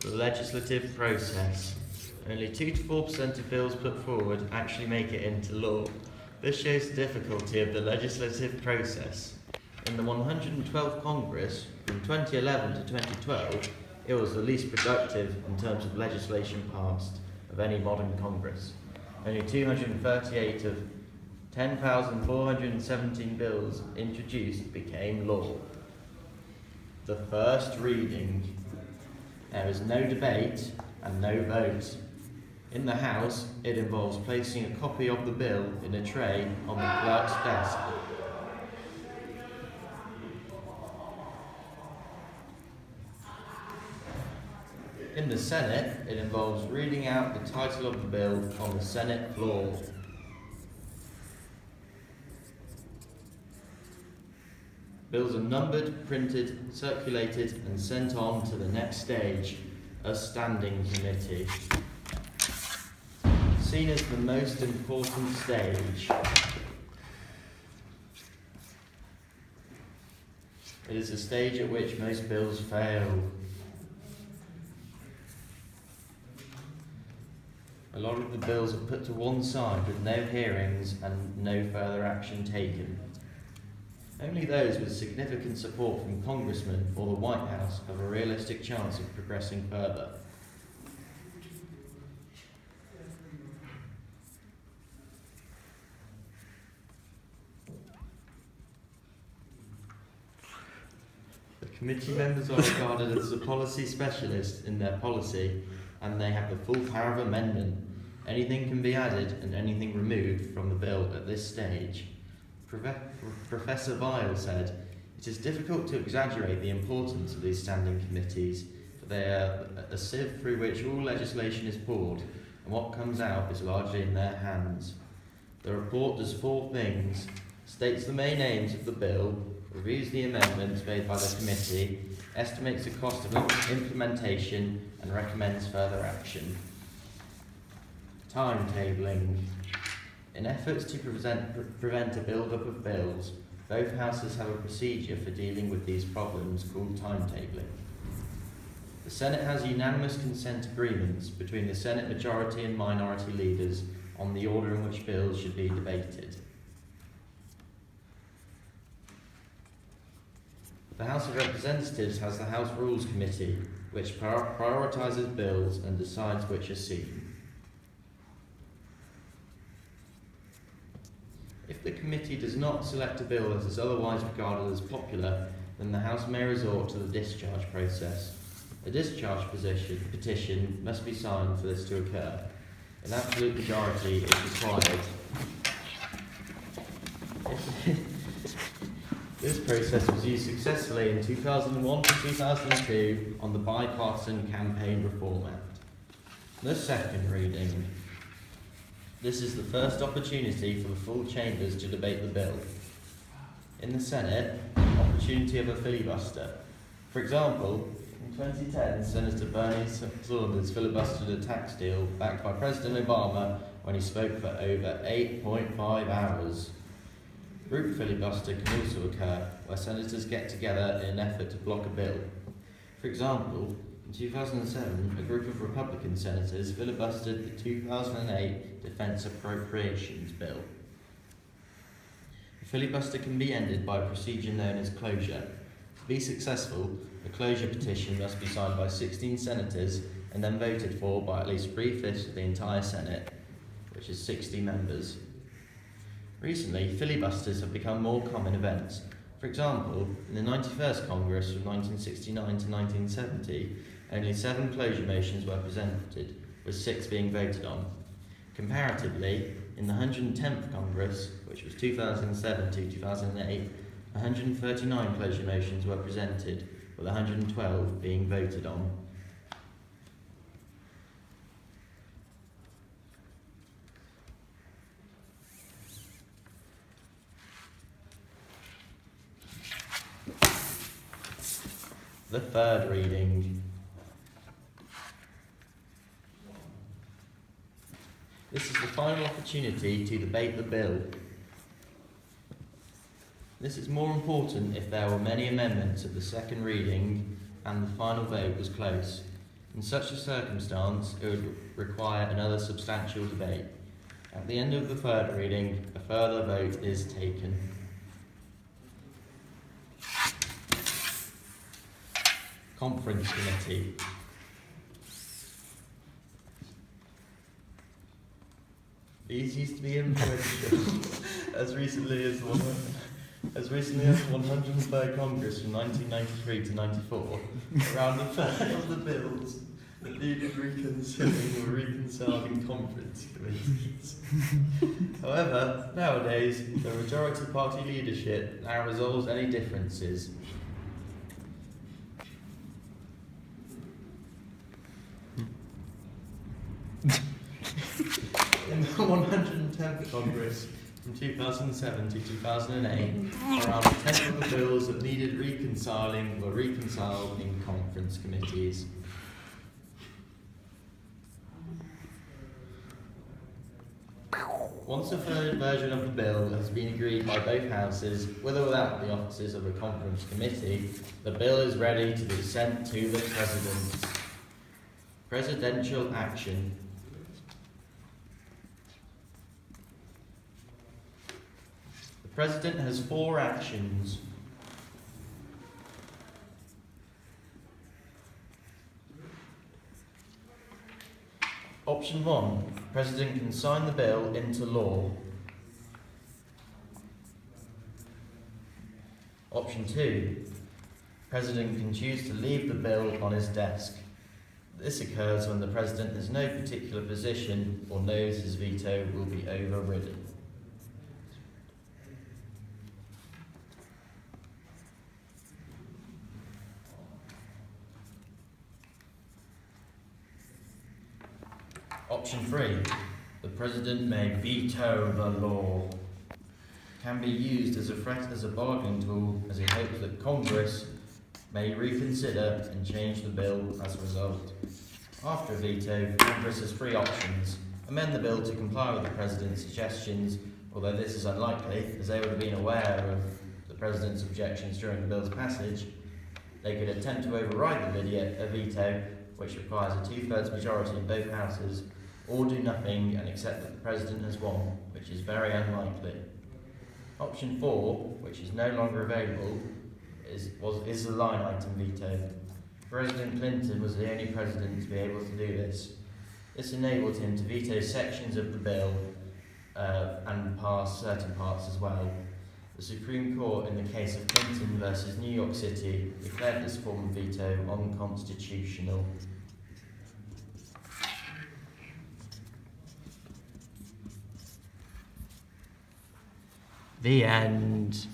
The legislative process. Only 2 to 4% of bills put forward actually make it into law. This shows the difficulty of the legislative process. In the 112th Congress, from 2011 to 2012, it was the least productive in terms of legislation passed of any modern Congress. Only 238 of 10,417 bills introduced became law. The first reading. There is no debate and no vote. In the House, it involves placing a copy of the bill in a tray on the clerk's desk. In the Senate, it involves reading out the title of the bill on the Senate floor. Bills are numbered, printed, circulated, and sent on to the next stage, a standing committee. Seen as the most important stage. It is a stage at which most bills fail. A lot of the bills are put to one side with no hearings and no further action taken. Only those with significant support from congressmen or the White House have a realistic chance of progressing further. The committee members are regarded as the policy specialists in their policy, and they have the full power of amendment. Anything can be added and anything removed from the bill at this stage. Professor Weil said, "It is difficult to exaggerate the importance of these standing committees, for they are a sieve through which all legislation is poured, and what comes out is largely in their hands. The report does 4 things: states the main aims of the bill, reviews the amendments made by the committee, estimates the cost of implementation, and recommends further action." Timetabling. In efforts to prevent a build-up of bills, both houses have a procedure for dealing with these problems called timetabling. The Senate has unanimous consent agreements between the Senate majority and minority leaders on the order in which bills should be debated. The House of Representatives has the House Rules Committee, which prioritises bills and decides which are seen. If the committee does not select a bill that is otherwise regarded as popular, then the House may resort to the discharge process. A discharge petition must be signed for this to occur. An absolute majority is required. This process was used successfully in 2001 to 2002 on the Bipartisan Campaign Reform Act. The second reading. This is the first opportunity for the full chambers to debate the bill. In the Senate, opportunity of a filibuster. For example, in 2010, Senator Bernie Sanders filibustered a tax deal backed by President Obama when he spoke for over 8.5 hours. Group filibuster can also occur where senators get together in an effort to block a bill. For example, in 2007, a group of Republican senators filibustered the 2008 Defense Appropriations Bill. A filibuster can be ended by a procedure known as closure. To be successful, a closure petition must be signed by 16 senators and then voted for by at least 3/5 of the entire Senate, which is 60 members. Recently, filibusters have become more common events. For example, in the 91st Congress from 1969 to 1970, only 7 closure motions were presented, with 6 being voted on. Comparatively, in the 110th Congress, which was 2007 to 2008, 139 closure motions were presented, with 112 being voted on. The third reading. This is the final opportunity to debate the bill. This is more important if there were many amendments at the second reading and the final vote was close. In such a circumstance, it would require another substantial debate. At the end of the third reading, a further vote is taken. Conference Committee. These used to be influential as recently as the 103rd Congress from 1993 to 94. Around a third of the bills that needed reconsidering were reconciled in conference committees. However, nowadays, the majority party leadership now resolves any differences. In the 110th Congress from 2007 to 2008, around a tenth of the bills that needed reconciling were reconciled in conference committees. Once a third version of the bill has been agreed by both houses, with or without the offices of a conference committee, the bill is ready to be sent to the President. Presidential action. The President has 4 actions. Option 1. President can sign the bill into law. Option 2. President can choose to leave the bill on his desk. This occurs when the President has no particular position or knows his veto will be overridden. Option 3. The President may veto the law. Can be used as a threat as a bargaining tool as he hopes that Congress may reconsider and change the bill as a result. After a veto, Congress has 3 options. Amend the bill to comply with the President's suggestions, although this is unlikely as they would have been aware of the President's objections during the bill's passage. They could attempt to override the veto, which requires a 2/3 majority in both houses, or do nothing and accept that the President has won, which is very unlikely. Option 4, which is no longer available, is the line item veto. President Clinton was the only president to be able to do this. This enabled him to veto sections of the bill and pass certain parts as well. The Supreme Court, in the case of Clinton versus New York City, declared this form of veto unconstitutional. The end.